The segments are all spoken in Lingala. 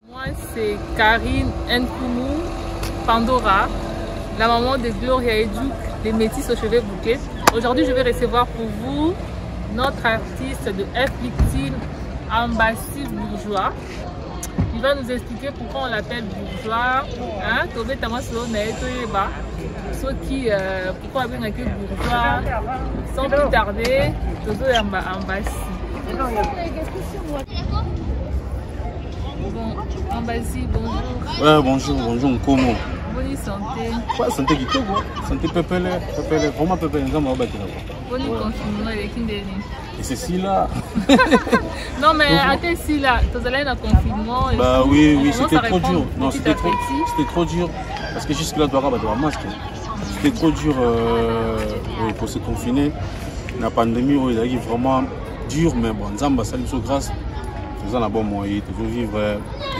Moi, c'est Karine Nkoumou Pandora, la maman de Gloria Edjouk, les métis aux cheveux bouclés. Aujourd'hui, je vais recevoir pour vous notre artiste de F Victime, Ambassi Bourgeois. Il va nous expliquer pourquoi on l'appelle bourgeois. Hein? Pourquoi on l'appelle bourgeois. Sans plus tarder, Tozo Ambassi. Bon, Ambassi, bonjour. Ouais, bonjour, Nkomo. Bonne santé. Ouais, santé qui te voit. Santé pépélé, vraiment pépélé, nous avons battu là-bas. Bonne confinement avec Kindeni. Et c'est si là. Non, mais à tes si là, tu allais dans le confinement. Bah oui, c'était trop dur. Non, c'était trop dur. Parce que jusque-là, tu dois avoir un masque. C'était trop dur pour se confiner. La pandémie, il est vraiment dur, mais bon, nous avons passé grâce. Nous avons un bon moyen, toujours vivre.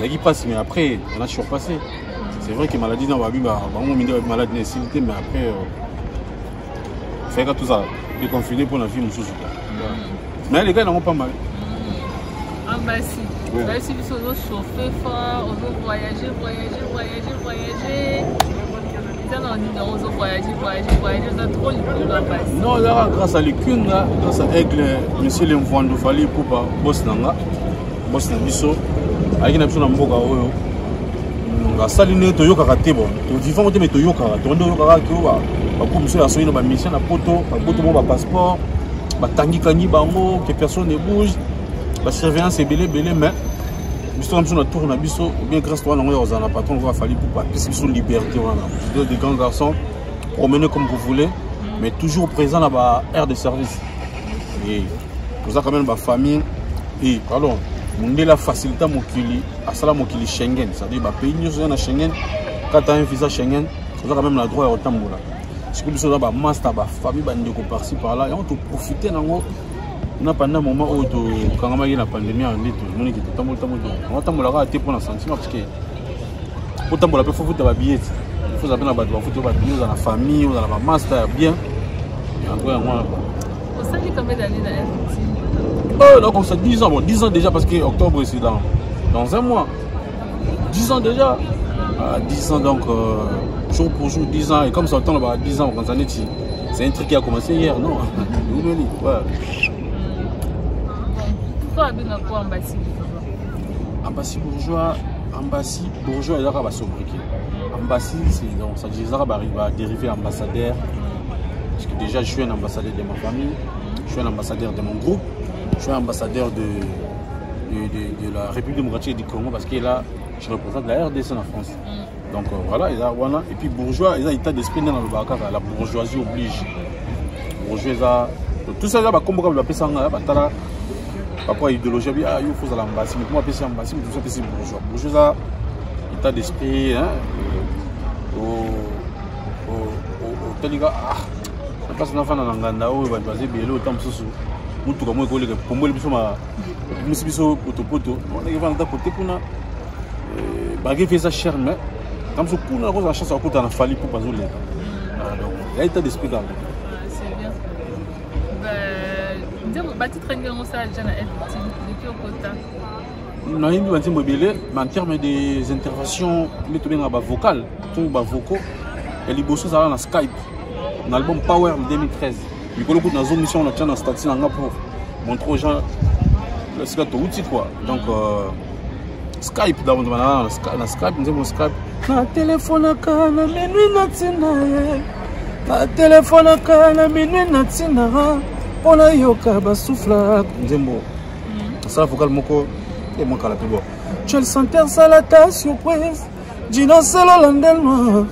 Il qui passe, mais après, on a toujours passé. C'est vrai que la maladie, on va vivre, maladie nécessité, mais après, il fait que tout ça, déconfiné pour la vie, nous sommes. Mais les gars, ils n'ont pas mal. Ambassi, vous avez suivi sur nos chauffeurs fort, on veut voyager. On a trop l'Ambassi. Non, là, grâce à l'écune, grâce à Aigle, monsieur Lemvondo Fali pour boss Nanga, boss Nabiso, avec une personne en Boga. La saline Toyoka Kate, bon, vivant mais Toyoka, Toyoka, comme monsieur a soigné ma mission à Poto, mon passeport, Tangi Kani Bango, que personne ne bouge, la surveillance est belé, mais. Nous sommes sur la tour, ou bien grâce à nous, on a patron, va falloir pour pas sur liberté. Des grands garçons, promener comme vous voulez, mais toujours présent dans la aire de service. Et pour ça, quand même, ma famille, et pardon, on a la facilité à Mokili, à Salam Mokili Schengen, c'est-à-dire que pays nous sommes à Schengen, quand tu as un visa Schengen, on a quand même le droit à Otamboula. Si vous avez un master, ma famille, par-ci par-là, et on peut profiter dans on a pendant un moment où quand on a eu la pandémie, on a dit que on a été pour un sentiment parce que autant pour la personne faut billet, il faut savoir dans la famille, dans la master bien. Vous savez combien d'années dans oh là comme ça 10 ans, bon 10 ans déjà parce que octobre c'est dans un mois. 10 ans déjà. 10 ans donc jour pour jour 10 ans et comme ça on a 10 ans quand ça n'est c'est un truc qui a commencé hier non. Pourquoi Ambassi Bourgeois Ambassi Bourgeois, il y a un sobriquet. Ambassi, c'est donc ça dit va dériver ambassadeur. Parce que déjà, je suis un ambassadeur de ma famille, je suis un ambassadeur de mon groupe, je suis un ambassadeur de la République démocratique du Congo parce que là, je représente la RDC en France. Donc voilà, et puis bourgeois, il y a un état d'esprit dans le Bakar, la bourgeoisie oblige. Bourgeois, tout ça, comme on appelle ça, après idéologie, il faut l'ambassi, mais comment appeler ça ambassi, mais tout ça c'est bourgeois. Bourgeois, état d'esprit, au ça passe dans la Nganda, où il va passer bien le temps sous nous tout comme moi, pour moi, le biso poto, on est devant la côté pour nous, baguette fait ça cher, mais comme ça, pour nous, la chance à côté, on a fallu pour pas zouler. Donc, il y a état d'esprit dans le. C'est bien. Mais en termes des interventions, vocales, vocaux, et les bosses dans Skype, l'album Power en 2013. Il y a une zone mission dans statut pour montrer aux gens le Skype outil quoi. Donc Skype dans Skype, nous avons Skype. Na téléphone à kana minuit natina. Na téléphone à kana minuit natina. On a yoka basufla nzembo ça vocal moko et mon kala plus bon tu le sentir ça la ta surprise dino selo landelma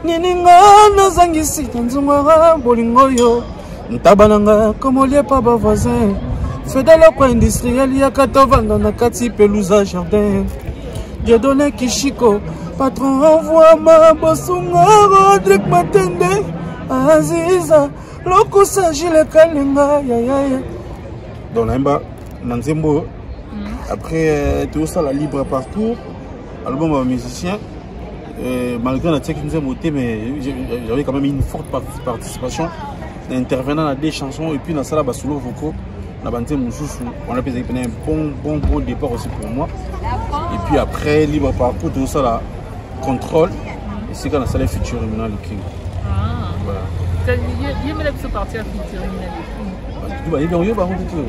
nininga nazangisi nzumara bolingo yo ntabananga comme on lié pas ba voisin fait de la coin industriel ya katovanda na kati pelousa jardin Dieu donné Kishiko patron envoie ma bosunga Rodrigue Matende Aziza Loko Sagile Kalinga ya dans l'imba Nanzembo après tout ça la libre parcours album musicien malgré la technique de mais j'avais quand même une forte participation intervenant dans des chansons et puis dans ça là solo vocaux on a appelé un bon départ aussi pour moi Et puis après, libre parcours, tout ça là, contrôle. Et c'est quand on a salé featuring maintenant le King. Ah. Voilà. Il y a même partie à featuring Il y a bien par contre tout.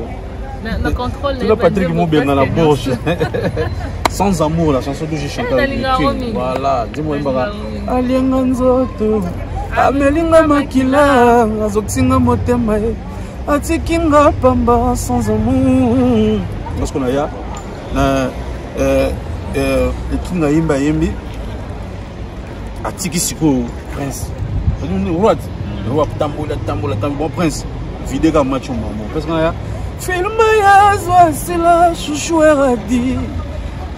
Le contrôle. Tu l'as Patrick qui m'a bien dans la bouche. Sans amour, la chanson que j'ai chantée avec le King. Voilà, dis-moi Mbara. Alienga nzoto, amelinga makila, azoksinga motema, atikinga pamba sans amour. Parce qu'on a ya, le King a yimba yimbi, atiki siko prince. On est droit, on va tambola bon prince. Vidéo match au moment. Parce qu'on a ya, film ya zoasila chouchou eradi.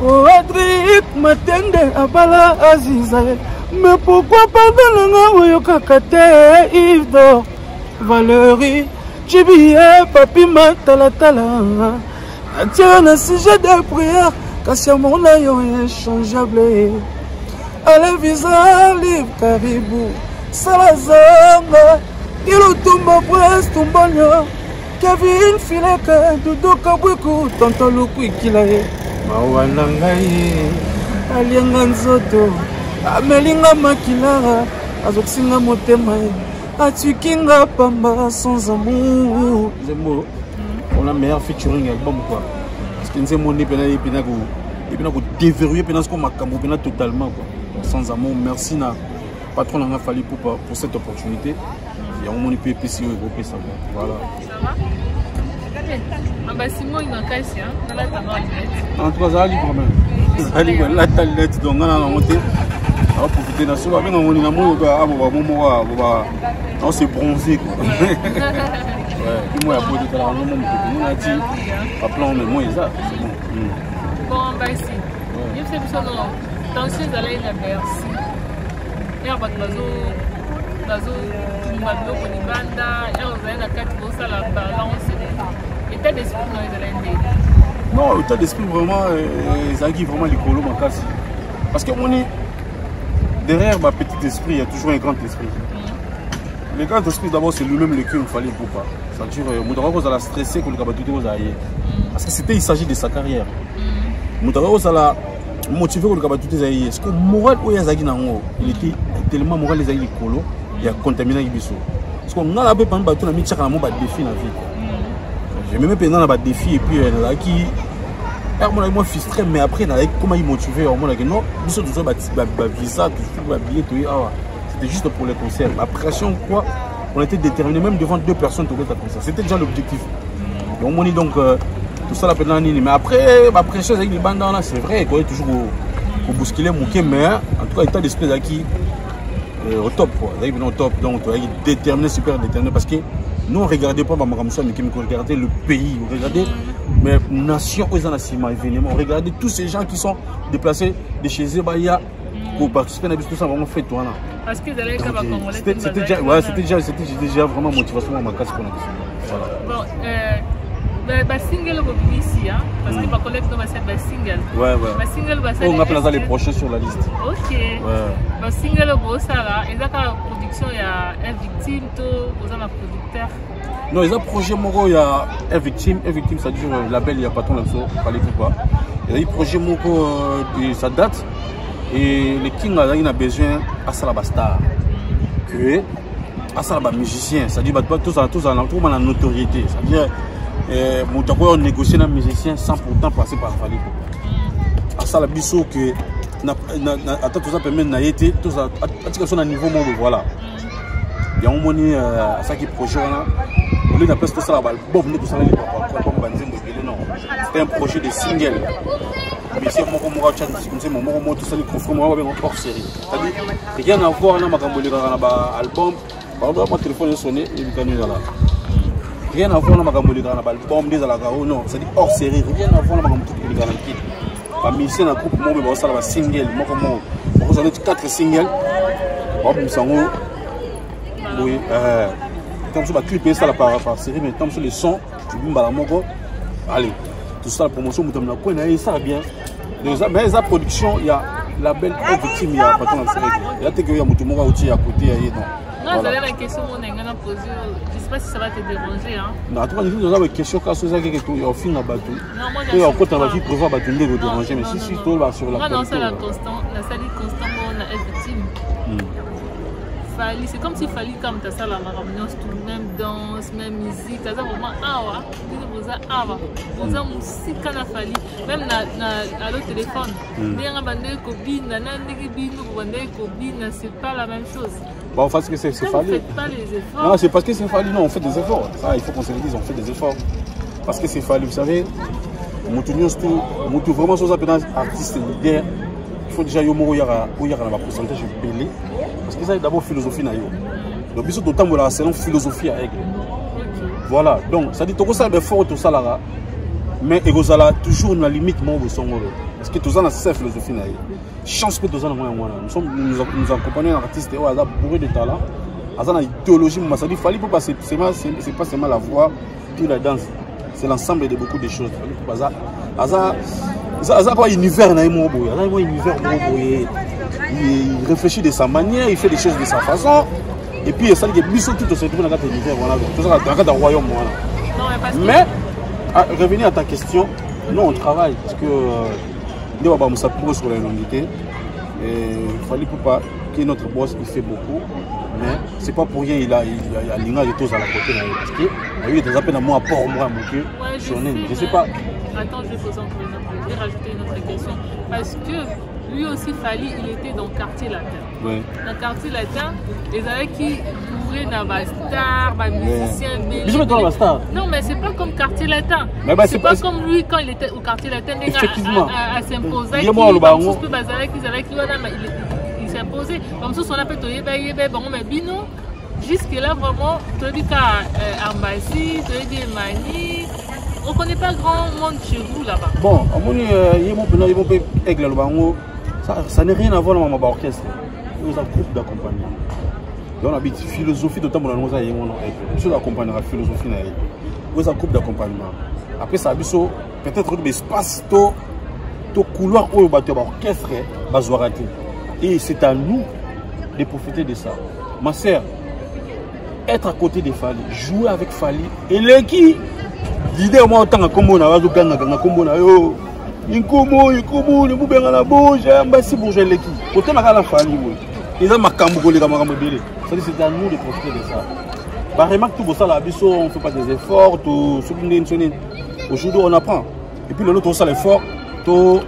Oh Adric Matende Abala Azizaël. Mais pourquoi pas dans le Oyoka Kate Yves Valérie Chibiye Papi Matalatala. Tiens un sujet de prière car c'est mon aïe échangeable. Allez visa libre Caribou Salazanga Ilutumba Prince Tumbonyo Kevin Fileka Doudou Kabwiku Tonton Luku Kilaye Mawana ngai alienga nzoto amelinga makila azoksinga motema atukinga pamba sans amour. Zembo on a meilleur featuring album quoi parce que nzembo ni pena ko déverrouiller pena ce qu'on makambo pena totalement quoi sans amour. Merci na patron nga fali pour cette opportunité et on moni PPC au groupe ça voilà. Simon il manque ici hein dans la table en tout cas ali quand même ali la talette donc on a monté on va profiter de ça on va on on s'est bronzé quoi ouais moi après de la on a dit pas plan mais moi ça c'est bon bon bah ici il fait ça non tension d'aller la Bercy et à bazo mablo ko ni banda et on va na quatre pour ça la balance état d'esprit non, état d'esprit vraiment, ça qui vraiment les colos makasi. Parce que on est derrière ma petite esprit, il y a toujours un grand esprit. Le grand esprit d'abord c'est lui-même le cœur il fallait pour pas. Ça dure, Moudara vous a stressé que le cabatou vous a parce que c'était il s'agit de sa carrière. Moudara vous a motivé que le cabatou vous a parce que moral où yazaki nango, il était tellement moral les les colos, il a contaminé Ibiso. Parce qu'on a la paix pendant bateau na mis chaka na mo ba défi la vie. J'ai même pendant la défi et puis là qui moi frustré mais après comment il motivé au moins non nous tout ça visa tout billet tout c'était juste pour les concerts la pression quoi on était déterminé même devant deux personnes tout ça c'était déjà l'objectif donc on dit donc tout ça la pendant mais après ma pression avec les bandes là c'est vrai qu'on est toujours au bousculer mouquet mais en tout cas état d'esprit qui au top quoi au top donc déterminé super déterminé parce que nous on regardait pas Bamaramoussa mais on regardait le pays, on regardait mais nation aux événements, on regardait tous ces gens qui sont déplacés de chez Zebaya pour participer à tout ça vraiment fait toi là. Parce que c'était déjà vraiment motivation à ma casse pour nous. Voilà. Bon single ici hein parce que ma collègue va faire single. Ouais. Ma single va on appelle ça les prochains sur la liste. OK. Ouais. Ma single ça là, et ça la production il y a un victime to aux un producteur. Non, il y a un projet moko il y a un victime ça dure label il y a pas ton là-dessus, fallait pas. Il y a un projet moko ça date et le King là il a besoin à ça la star. Que à ça la musicien, ça dit bah tout ça la notoriété, ça veut dire on négocie un musicien sans pourtant passer par Fali. À ça la biso que attends tout ça permet na été tout ça à un niveau monde voilà. Il y a un moment ça qui projet là au lieu d'appeler tout ça l'album tout ça c'était un projet de single mais c'est moi chat comme c'est moi tout ça les confirme moi hors série c'est-à-dire rien à voir na makambo le na album par exemple mon téléphone est sonné et il là rien à voir na makambo le na album des la garo non c'est hors série rien à voir na makambo tout le kit pas mission na groupe moi mais ça la single moi comme on a 4 singles on sango oui tant sur la clip ça la par série mais tant sur les sons tu bimba la moko allez tout ça la promotion mutam na ko na ça bien mais la production il y a label victime il y a pas tant de série il y a te que il y a mutumoka outil à côté non vous avez la question que je ne sais pas si ça va te déranger. Hein. Non, tu as une question quand tu as au fin de bateau. Non, moi j'ai prévoir de te déranger, mais si tu es sur la moi, non, c'est la salle constamment, on est victime. C'est comme si Fali comme ta salle à Maramnos, même danse, même musique, ça vraiment awa, vous avez musique quand a Fali, même à l'autre téléphone. C'est pas la même chose. Bon, parce que c'est Fali. Faites pas les efforts. Non, c'est parce que c'est Fali. Non, on fait des efforts. Ça, il faut qu'on se le dise, on fait des efforts. Parce que c'est Fali, vous savez, Moutou vraiment sur un artiste leader. Il faut déjà y avoir un pourcentage belé. Parce que ça, d'abord, philosophie. Donc, il d'autant que c'est une philosophie à règle. Voilà. Donc, ça dit que ça fait fort tout ça là. Mais il y a toujours une limite. Parce que tout ça, c'est une philosophie. Chance que tout ça, nous accompagnons un artiste qui a bourré de talent. Il y a une idéologie. Ça dit qu'il faut c'est pas seulement la voix, puis la danse. C'est l'ensemble de beaucoup de choses. Ça a un univers, il réfléchit de sa manière, il fait des choses de sa façon. Et puis, ça dit que tout se trouve dans l'univers. Tout ça dans le royaume. Mais, revenir à ta question, nous on travaille. Parce que nous avons sur la longité. Il fallait pas que notre boss il fait beaucoup. Mais c'est pas pour rien il a l'ingage de tous à la côté. Parce qu'il y a des appels à moi pour moi. Je sais pas. Attends, je vais poser encore une autre. Je vais rajouter une autre question. Parce que lui aussi, Fali, il était dans le quartier latin. Ouais. Dans le quartier latin, les avaient qui couvraient dans les stars, les musiciens. Mais je vais dans la star. Non, mais c'est pas comme quartier latin. C'est pas comme lui quand il était au quartier latin. Effectivement. À s'imposer. Il s'imposait. Comme ça, on appelle mais Bino. Jusque-là, vraiment, tu as dit qu'à Ambassi, tu as dit Mani. On ne connaît pas grand monde chez vous là-bas. Bon, ça n'a rien à voir avec mon orchestre. Nous avons un groupe d'accompagnement. On a une philosophie de temps pour nous aider. Nous accompagnons la philosophie. Nous avons un groupe d'accompagnement. Après ça, peut-être des espaces, des couloirs où on va orchestre, et c'est à nous de profiter de ça. Ma sœur, être à côté de Fali, jouer avec Fali, et l'équipe. L'idée moi en tant que combo na wazo ganga combo na yo inkomo ne bubenga na boje ambasi boje leki côté na la Fali oui ils ont makambo ko leka makambo belé ça c'est à nous de profiter de ça bah remarque tout ça là biso on fait pas des efforts tout ce qui nous sonne aujourd'hui on apprend et puis l'autre on fait l'effort to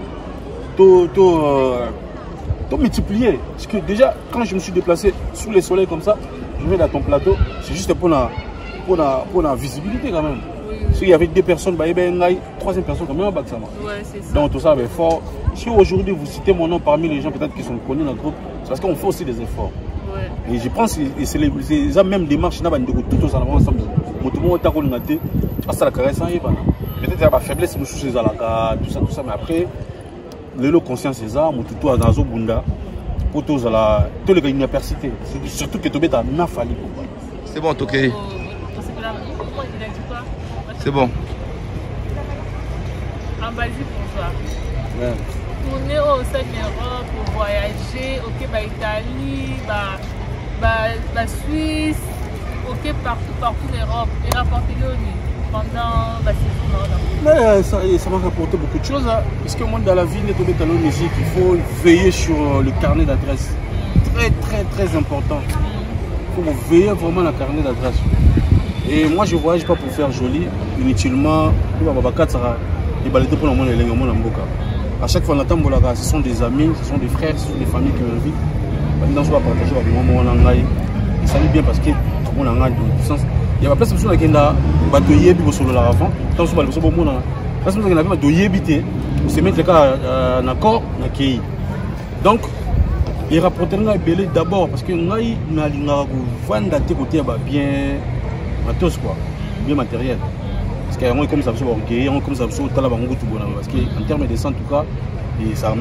multiplier parce que déjà quand je me suis déplacé sous le soleil comme ça je vais dans ton plateau c'est juste pour la visibilité quand même. S'il y avait deux personnes, troisième personne, quand même, ouais, c'est ça. Donc tout ça avait fort. Si aujourd'hui vous citez mon nom parmi les gens peut-être qui sont connus dans le groupe, c'est parce qu'on fait aussi des efforts. Ouais. Et je pense que c'est les mêmes démarches, tout ensemble. Peut-être qu'il y a la faiblesse, tout ça, mais après, le conscience c'est ça, tout à Nazo Bunda, pour tous les universités. Surtout que tu es dans la Fali. C'est bon, ok. C'est bon. En Basi pour toi. Ouais. Tourner au sein de l'Europe pour voyager, ok, Italie, Suisse, ok, partout en Europe. Et rapporter pendant mais ça m'a rapporté beaucoup de choses. Hein. Parce que moi, dans la vie, musique, il faut veiller sur le carnet d'adresse. Très, très, très important. Il faut veiller vraiment le carnet d'adresse. Et moi je ne voyage pas pour faire joli, inutilement. À chaque fois, ce sont des amis, ce sont des frères, ce sont des familles qui m'invitent. Maintenant, je dois partager avec moi. Et ça va bien parce que on a une puissance. Il y a pas de personne qui a battu sur la avant. Tant que je suis là, parce que on a battu pour se mettre en accord avec qui. Donc, il rapportera d'abord parce que nous avons vendu côté bien. Tous quoi, bien matériel. Parce qu'il y a comme ça, comme ça, parce qu'en termes de sang, en tout cas, il y a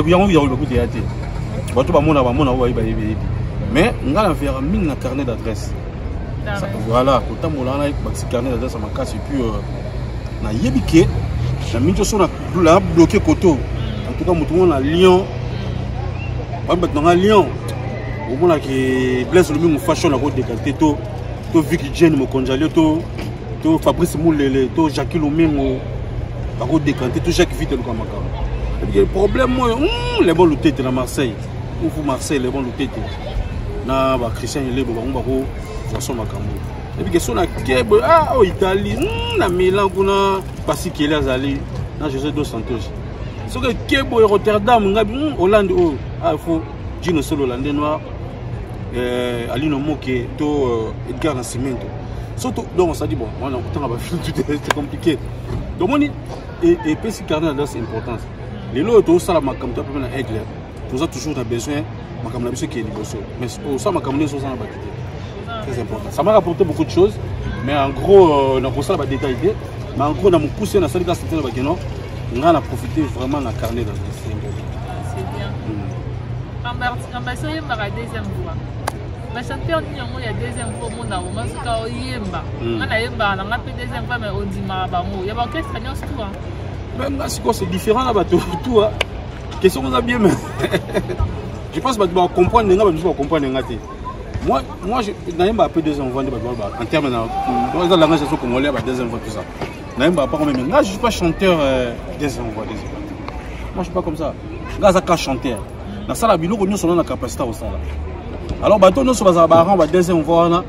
beaucoup de théâtre. Mais on a un carnet d'adresse. Voilà, autant on a un carnet d'adresse à ma casse et puis on a yébiqué, on a bloqué Koto. En tout cas, on a Lyon. On a Lyon. au moins que Blaise le même fashion la route décanté to Vicky Jane mo konjalio to Fabrice Moulele to Jacques Lomengo la route décanté to Jacques Vite le kamaka. Le problème moi les bons lutter dans Marseille ou pour Marseille les bons lutter na ba Christian Yele ba ngba façon makambo. Et puis question na Keb au Italie na Milan kuna pasi Kele azali na José dos Santos. Ce que Keb au Rotterdam ngabi Hollande oh il faut Gino Solo Hollandais noir Alino Moke to Edgar Nascimento. Surtout donc on s'est dit bon on a autant c'est compliqué. Donc on et PC Carnet là c'est important. Les lots tout ça la makamta peut na aigle. Tout ça toujours on a besoin makamna biso qui est liboso. Mais ça makamné sur ça na batité. Très important. Ça m'a rapporté beaucoup de choses, mais en gros, on a pour ça la détail. Mais en gros, on a poussé dans cette classe de Bageno. On a profité vraiment de carnet dans le c'est bien. Ambassadeur Yemba la deuxième fois. Le chanteur il y a deuxième fois mon amour, parce que Yemba. On a Yemba, on a fait deuxième fois, mais on dit Marabango. Il y a pas orchestre à tout. Même c'est différent là-bas tout. Question qu'on a bien, mais je pense que tu vas comprendre, tu vas comprendre. Moi, je n'ai pas appris deuxième fois en termes de langage congolais, deuxième fois tout ça. Je ne suis pas chanteur deuxième fois. Moi, je ne suis pas comme ça. Je suis pas chanteur. Dans ça, nous sommes la capacité au salaire. Alors, nous sommes en deuxième fois.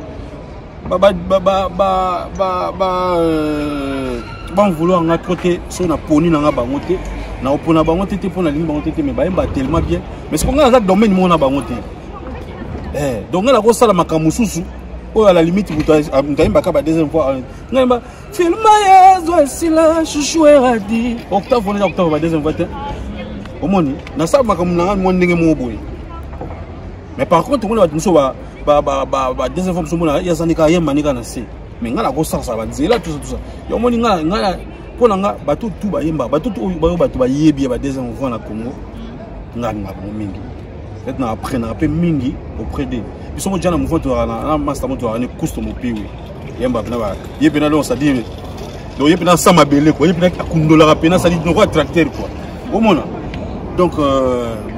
Bon vouloir en côté, si on a poni dans la bangote, na opona bangote pour la ligne bangote, mais bah tellement bien. Mais c'est qu'on a un domaine mon bangote. Donc on a reçu la makamususu ou à la limite vous avez pas deuxième fois on a film ya sila chouchou radi octave on est octave deuxième fois au moins na ça makamuna mon ndenge mo boy mais par contre on a muso ba deuxième fois muso ya sanika yemba nika na se mais ngala ko ça va nzela tout ça yo moni ngala pona nga bato tout ba yemba bato tout bato ba yebi ba deuxième fois na Congo ngala mo mingi. Maintenant après on a appelé mingi auprès d'eux. Ils sont déjà dans le mouvement de master moto on est costume au pays. Yemba bna yebena on ça dit donc yebena ça ma belé quoi yebena kundola rapena ça dit no tracteur quoi. Au moins donc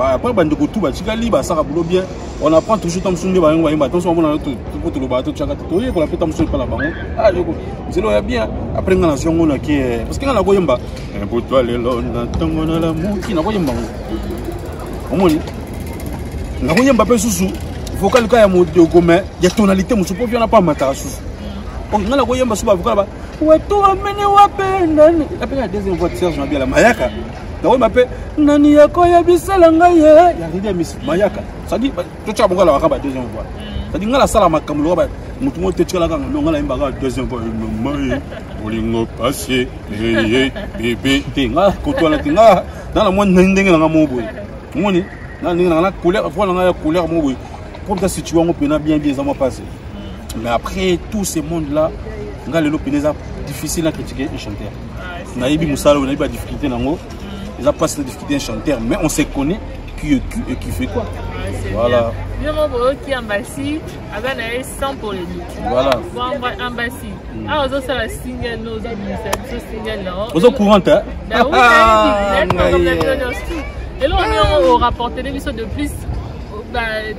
après bande ko tout ba tikali ba ça boulot bien on apprend toujours tam sunde ba yemba attention on a tout pour le bateau chaka to yeko la tam sunde pas la bango ah yeko c'est là bien après ngana nation on a qui parce que ngana ko yemba pour toi les lona tango na la muki na ko yemba au moins na ko yemba pe susu vocal ka ya mode gome ya tonalité musu po viona pa matara susu on ngala ko yemba suba vocal ba wetu amene wapenda apeka deuxième voix de Serge Mabia la mayaka na ko mape nani yako ya bisala ngaye ya ridia miss mayaka ça dit to cha bongala wakaba deuxième voix ça dit ngala sala makamlo ba mutu mo te tshela kanga ngala imba ka deuxième voix maye olingo passé bébé tinga ko to na tinga dans la mo ndenge nga mo boy moni na couleur voilà la couleur mo boy pour ta situer on peut bien ça m'a passé mais après tout ce monde là nga le peneza difficile à critiquer un chanteur na yibi musala on a pas difficulté nango ils a passé la difficulté un chanteur mais on se connaît qui fait quoi voilà bien mon qui ambassy avec un 100 pour les doutes voilà bon ambassy ah on ça la single nos amis single là aux courante hein et là on rapporte des émissions de plus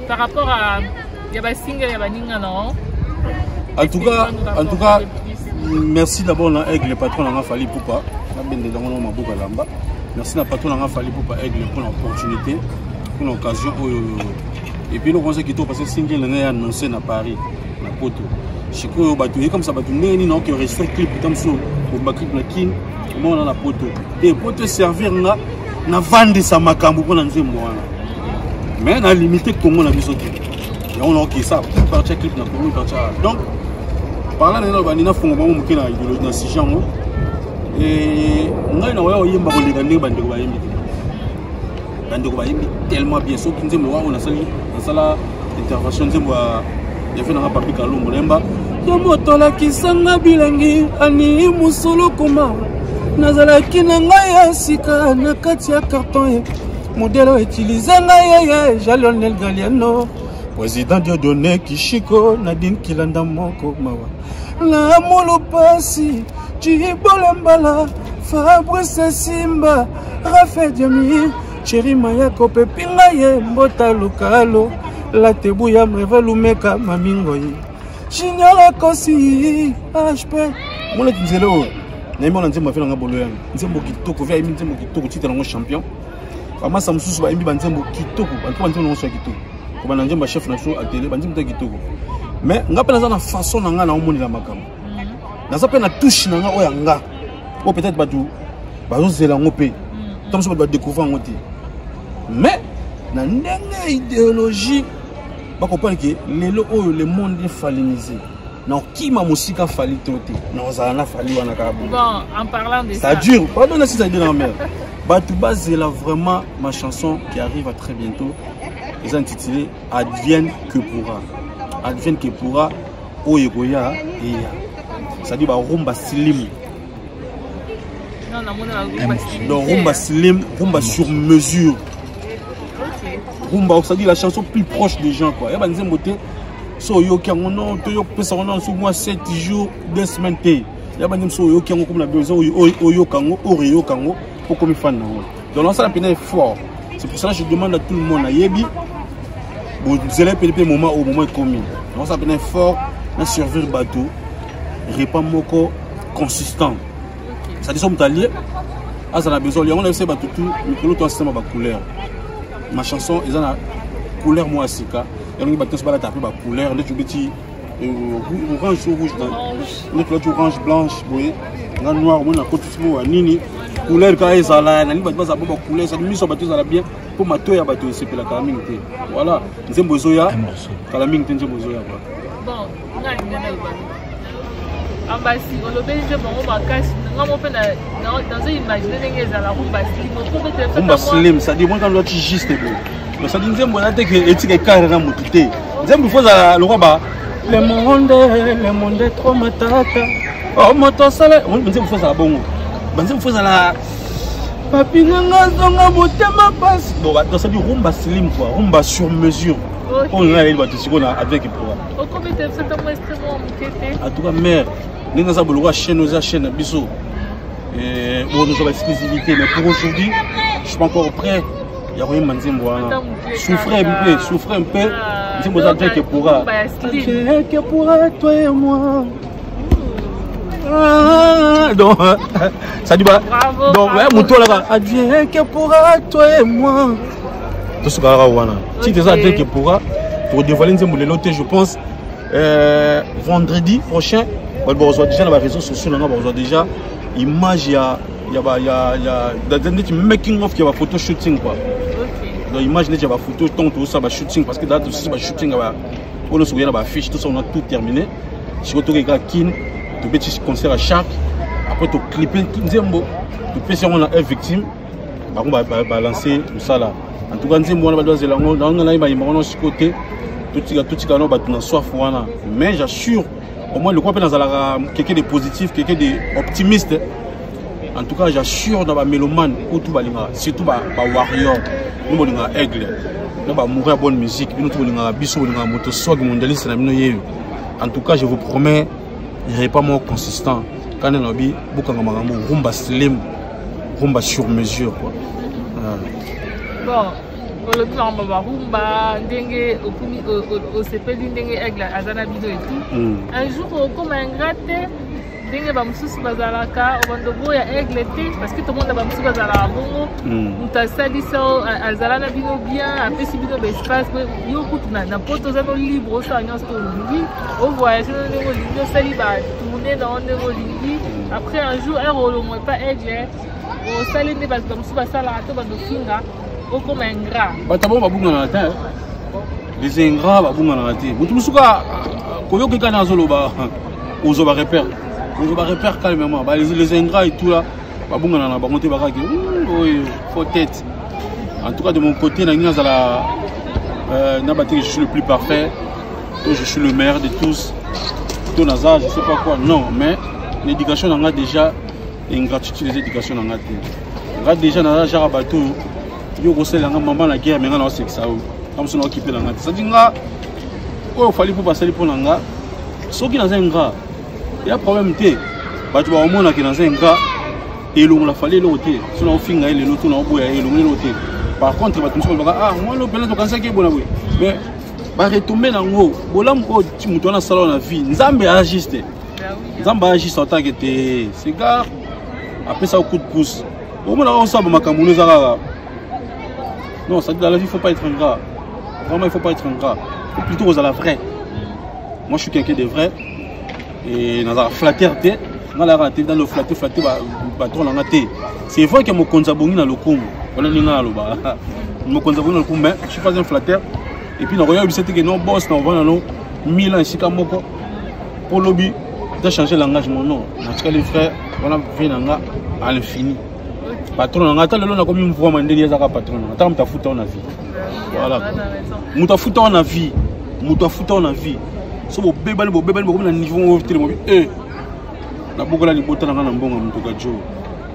par rapport à il y a des singles il y a des ninga non en tout cas merci d'abord à Aigle le patron n'a fallu pour pas merci à patron n'a fallu pour pas Aigle pour l'opportunité pour l'occasion et puis nous pensons qu'il faut passer single l'année annoncé à Paris na poto chiko batu comme ça batu neni non qui respecte clip comme ça pour bakit na kin mon na poto et pour te servir na vendre sa makambo pour na nzembo wana mais na limité Congo na biso te et on a qui ça partir clip na Congo partir donc par là na bani na fongo mo mukina idéologie na sijango et ngai na wao yemba ko linga ndenge bande ko bayembi bande ko bayembi tellement bien so ki nzembo wao na sala intervention nzembo ya fait na papi kalombo lemba ya moto la kisanga bilangi ani musolo koma nazalaki na ngai ya sika na kati ya carton modèle utilisé ngai Jalionel Galiano président Dieudonné Kishiko Nadine Kilanda moko mawa la molo pasi Jibolembala Fabrice Simba Raphaël Diami Chéri Mayako Pepinga ye mbota lokalo la tebuya mevelumeka mamingoi J'ignore kosi HP Mon nzelo na imona nzembo afela nga bolo yango nzembo kitoko via nzembo kitoko titre ngo champion Fama samsusu ba imbi banzembo kitoko bantu banzembo ngo kitoko ko bana nzembo chef na show atele banzembo kitoko mais nga pena za na façon na nga na omoni la makambo naza pe na touche na nga oya nga o peut-être batu bazozela ngo pe comme ça ba découvrir ngo te mais na ndenge idéologie ba comprendre que lelo oyo le monde est falinisé non qui m'a musika fali toté non ça na fali wana ka bon en parlant de ça dure pardon si ça dit dans la mer batu bazela vraiment ma chanson qui arrive à très bientôt ils ont intitulé Advienne que pourra oyekoya et ça dit ba rumba slim non rumba slim rumba sur mesure rumba ça dit la chanson plus proche des gens quoi ya ba nzembo te so yo kango non to yo pesa on sous moi 7 jours 2 semaines te ya ba nzembo so yo kango comme la besoin yo kango oreyo kango pour comme fan na donc ça la peine est fort c'est pour ça que je demande à tout le monde à yebi bon vous allez payer moment au moment commis donc ça peine est fort na servir bateau repas moko consistant ça dit somme talier ah ça a besoin on a fait bateau tout micro tout système ba couleur ma chanson ils ont couleur moi sika et on bateau ba taper ba couleur les petit orange rouge les orange blanche boye na noir on a côté nini couleur ka ezala na ni bateau za ba couleur ça mise bateau za la bien pour mato ya bateau c'est la calamine voilà nzembo zoya calamine nzembo zoya bon Ambassi, on le belge bon makasi nga mo pe dans une imaginer ndenge za la rumba slim rumba slim ça dit moi quand l'autre juste bon mais ça dit nzembo na te que etike kare na mutute nzembo faut za le roi ba le monde est trop matata oh moto sala nzembo faut za bongo nzembo faut za la papi nga zonga motema passe bon bah ça dit rumba slim quoi rumba sur mesure on a il va te sikona avec pour au combien de c'est un extrêmement mukete en tout cas mère nous avons le chaîne aux chaînes biso et bon nous avons l'exclusivité mais pour aujourd'hui je suis pas encore prêt il y a rien manzembo souffrez un peu nzembo za que pourra toi et moi donc ça dit bah donc ouais moto là adieu que pourra toi et moi tout ce cara wana si déjà que pourra pour dévoiler nzembo le loté je pense vendredi prochain on reçoit déjà dans les réseaux sociaux on reçoit déjà image il y a making of qui va photo shooting quoi donc image il y a photo tout ça va shooting parce que là aussi va shooting on le souvient là affiche tout ça on a tout terminé si on regarde kin tu petit concert à chaque après tu clipper nzembo tu fais si on a une victime on va balancer tout ça là en tout cas nzembo on va doit zelango on a il va on côté tout ça on va tout soif wana mais j'assure au moins le quoi dans quelqu'un de positif quelqu'un d'optimiste en tout cas j'assure dans la mélomane ou tout balinga surtout ba warrior nous balinga aigle nous ba mourir bonne musique nous tout balinga biso balinga moto swag mondialiste na bino yeyo en tout cas je vous promets il n'est pas moins consistant quand on a dit bukanga magambo rumba slim rumba sur mesure quoi bon le plan rumba ndenge au CPD ndenge aigle azana bido et tout un jour comme un gratte ndenge ba mususu bazalaka obandobo ya aigle te parce que tout le monde ba mususu bazala bongo mutasali so azalana bino bien après si bino ba espace yo kutu na poto za no libre ça nyonso to lingi au voyage ndenge lingi sali ba tourner dans ndenge lingi après un jour un rôle moi pas aigle au sali ne ba mususu basala to ba dofinga comme ingrat. Batabo babunga na terre. Les ingrats babunga na terre. Mutu musuka koyo ke kana zoloba ozoba repère. Ozoba repère calmement. Ba les ingrats et tout là babunga na ba monter bakaki. Oui, faut tête. En tout cas de mon côté na ngina zala na baté je suis le plus parfait. Je suis le meilleur de tous. Tout naza, je sais pas quoi. Non, mais l'éducation on a déjà ingratitude les éducations on a déjà. Déjà na jara bateau yo kosela nga maman la guerre mais nga na sexa o comme ça na occupé la ngati ça dit nga o fali pour passer pour nga soki na zenga ya problème té ba tu ba omona ki na zenga elongo la fali loté so na ofinga ele loto na oboya elongo loté par contre ba tu so ba ah moi le plein to kansa ki bona oui mais ba retomber nango bolam ko ti muto na salon na vie nzambe agiste nzambe agiste en tant que te cigare après ça au coup de pouce au moins on sabe makambo nous zaka non ça dans la vie il faut pas être ingrat vraiment il faut pas être ingrat ou plutôt aux à la vraie moi je suis quelqu'un de vrai et dans la flatteté dans la raté dans le flatter patron la raté c'est vrai que mon konza bongi na lokumu on est na loba mon konza bongi na lokumu mais je suis pas un flatteur et puis, nous avons dit que nos boss, nous avons 1000 ans ici, pour le lobby, de changer l'engagement. Non, les frères, on a fait à l'infini. Patron, on a comme une fois, on a dit patron, on a foutu en vie. Voilà. On a foutu en vie. On a foutu en vie. Si vous avez un niveau où vous avez na beaucoup de liberté dans le monde,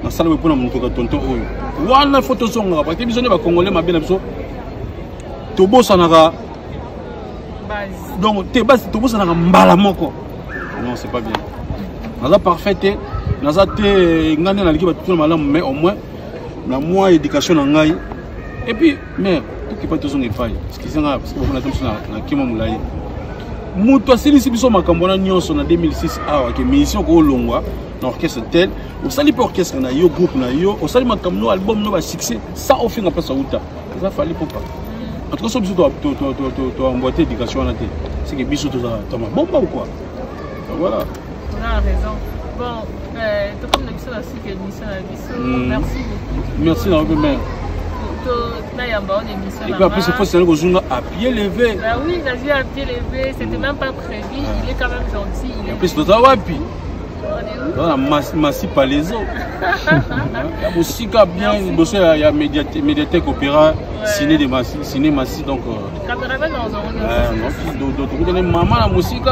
na salle pour na tonton oyo. Wana photo songa parce que biso ne ba congolais mabe na biso. Tobo sanaka donc te base tobo sanaka mbala moko. Non, c'est pas bien. Naza parfait naza te ngane na liki ba tout malamu mais au moins na moi éducation na ngai. Et puis mais tout qui pas toujours effaille. Ce qui sanga parce que on a comme ça na kima mulai. Muto asili biso makambo na nyonso na 2006 awa ke mission ko longwa na orchestre tel au sali pour orchestre na yo groupe na yo au sali makambo album no ba succès ça au fin après ça uta ça fallait pas en tout cas ça biso to emboîter éducation na te c'est que biso to ça bon pas ou quoi voilà on a raison bon tout comme l'émission la suite émission la biso merci beaucoup merci na bien et puis après, c'est faux, c'est à pied levé. Bah oui, il a vu à pied levé, c'était même pas prévu, il est quand même gentil. Et puis, c'est ça, wapi. On a massé par les autres. Il y a aussi il y a médiathèque opéra, ciné massif, donc. Caméraman dans un donc, maman la musique,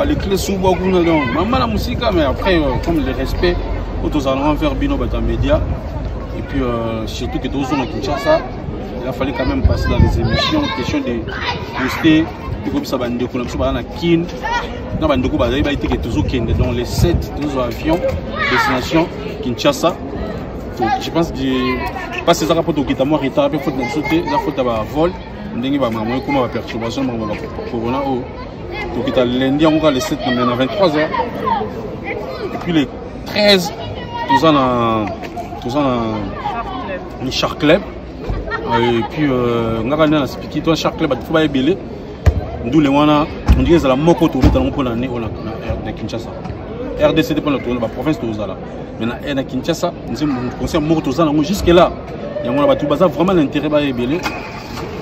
les clés sous beaucoup, maman la musique, mais après, comme le respect, autres allons faire bino bata média. Et puis, surtout que tous à Kinshasa, il a fallu quand même passer dans les émissions, question de poster, comme ça, dans les 7 avions, destination Kinshasa. Donc, je pense que je passe ces rapports au Kitamo, retard, il faut sauter, il faut avoir vol, il faut avoir perturbation, corona, donc il y a lundi, on va les 7, on est à 23h. Et puis les 13, tout ça dans Shark Club et puis on a gagné la speaker toi Shark Club tu vas ébélé d'où les wana on dit que c'est la moko tourner dans pour l'année on a Kinshasa RDC pour la tourner la province de Ozala mais na Kinshasa nous conseil moko to zana jusque là il y a on a tout bazar vraiment l'intérêt va ébélé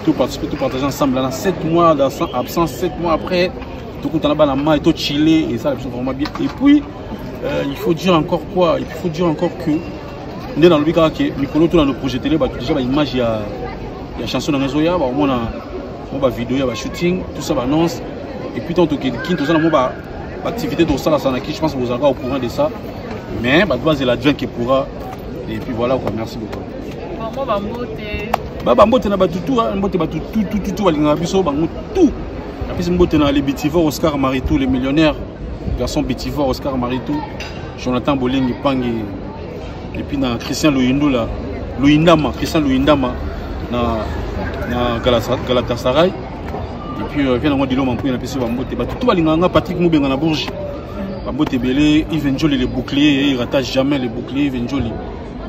tout participer tout partager ensemble là 7 mois d'absence 7 mois après tout coup on a ba la main et tout chiller et ça vraiment bien et puis il faut dire encore quoi il faut dire encore que dans le cas que Mikolo tout dans le projet télé déjà l'image il y a chanson dans les oya on a vidéo il y a shooting tout ça annonce et puis tant que tout ça on activité de ça là qui je pense que vous allez au courant de ça mais base de l'adjoint qui pourra et puis voilà quoi merci beaucoup bambote na batutu mbote batutu tout balinga biso bango tout après mbote na les Bitivore Oscar Maritou les millionnaires garçon Bitivore Oscar Maritou Jonathan Bolingi Pangi et puis dans Christian Christian Louindama na Galatasaray et puis vient dans Dilo Mampo na pesi bambote tout balinganga Patrick Moubenga na Bourges bambote belé Yves Njoli les boucliers il rattache jamais les boucliers Yves Njoli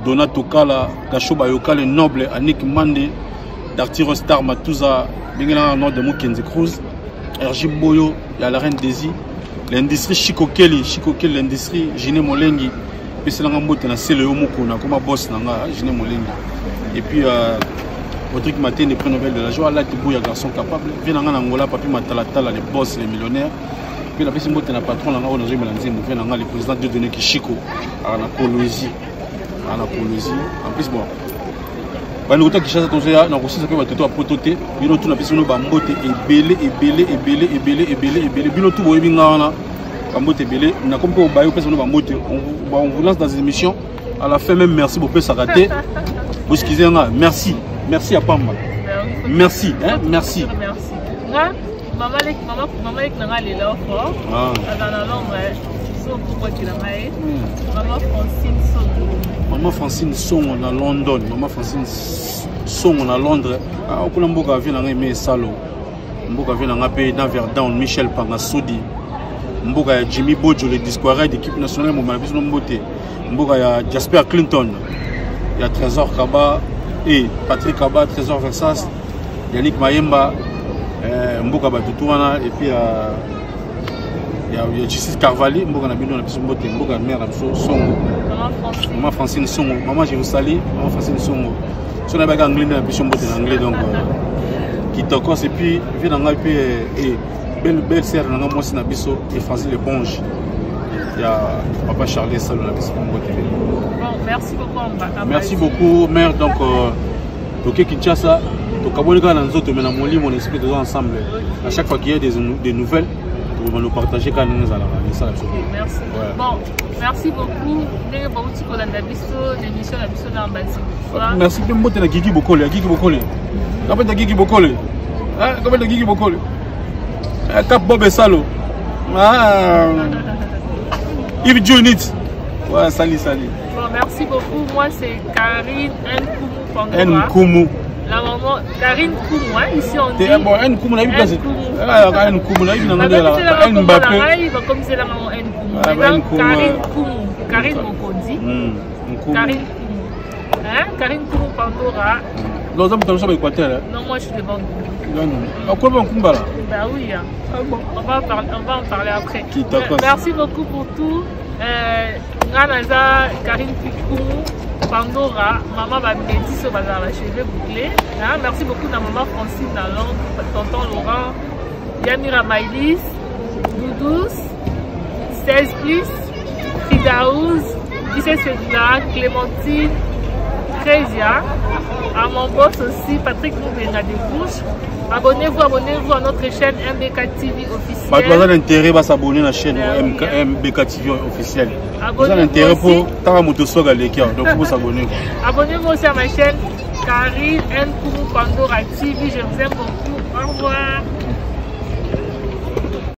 Donato Kala Gacho Bayoka le noble Annick Mande Dartiro Star Matuza bingela nord de Mokenzi Cruz RJ Boyo il y a la reine Desi l'industrie Chico Kelly l'industrie Giné Molengi c'est la gambote na c'est le moko na comme boss na nga Giné Molengi et puis Rodrigue Matin des prix Nobel de la joie là Thibaut ya garçon capable vient na Angola papi Matalatala les boss les millionnaires puis la personne mbote na patron na nga on a joué Melanzi vient na le président de donner qui Chico à la Colosie en plus bon ba nous qui chasse tozoya na ko sisa pe ba toto apotote bino tout na personne ba mbote ebele bino tout boyebi nga na Bambote Belé, on a compris au bail, on vous lance dans des émissions. À la fin même, merci beaucoup, ça raté. Vous excusez moi, merci à Pamba. Merci, hein, merci. Moi, maman est là fort. Maman Francine Song en London. Maman Francine Song en Londres. Ah, on a beaucoup à venir dans les salons. Mboka vient en AP dans Verdun, Michel Pangasodi. Mboka ya Jimmy Bojo, le disquaire d'équipe nationale, Mboka ya Jasper Clinton, il y a Trésor Kaba et Patrick Kaba, Trésor Versas, Yannick Mayemba, Mboka Batutouana et puis il y a Justice Carvalho, Mboka Nabino, Mboka mère Songo, Maman Francine Songo, Maman je vous salue, Maman Francine Songo. Si on a pas anglais, on a plus en anglais donc qui t'occose et puis vient en AP et belle sœur dans moi c'est Nabiso et Francine Leponge. Il y a Papa Charles Salon Nabiso. Bon, merci beaucoup. Merci beaucoup, mère. Donc, ok, Kinshasa, donc Kabolika dans autres, mais dans mon lit, mon esprit de ensemble. À chaque fois qu'il y a des nouvelles, on va nous partager quand nous allons ça. Merci. Ouais. Bon, merci beaucoup. Merci beaucoup de Gigi Bokole. Gigi Bokole. Comment est Gigi Bokole? Comment est Gigi Bokole? Cap Bob et Salo. Yves Junit. Ouais, salut. Bon, merci beaucoup. Moi, c'est Karine Nkoumou. La maman, Karine Koumou, hein, ici on dit. Bon, Nkoumou, on a vu quoi c'est Nkoumou, on a vu dans le Mbappé. Comme c'est la maman Nkoumou. Karine Koumou. Karine Mokondi. Karine Koumou. Hein? Karine Koumou Pandora. Non, ça vous avez Équateur. Non, moi je suis de Bango. Non. Quoi, Nkoumba là? Bah oui. On va en parler après. Merci beaucoup pour tout. Nanaza, Karine Koumou. Pandora, maman va méditer sur les cheveux bouclés. Merci beaucoup à maman Francine Nalon, tonton Laurent, Yamira Maïlis, Doudous, 16+, Fidaouz, 17 Fédula, Clémentine, Crésia, à mon boss aussi, Patrick Noubenga de Bouche. Abonnez-vous à notre chaîne MBK TV officielle. Vous avez intérêt à s'abonner à la chaîne MBK TV officielle. Vous avez intérêt pour donc vous s'abonner. Abonnez-vous aussi à ma chaîne Karine Nkoumou Pandora TV. Je vous aime beaucoup. Au revoir.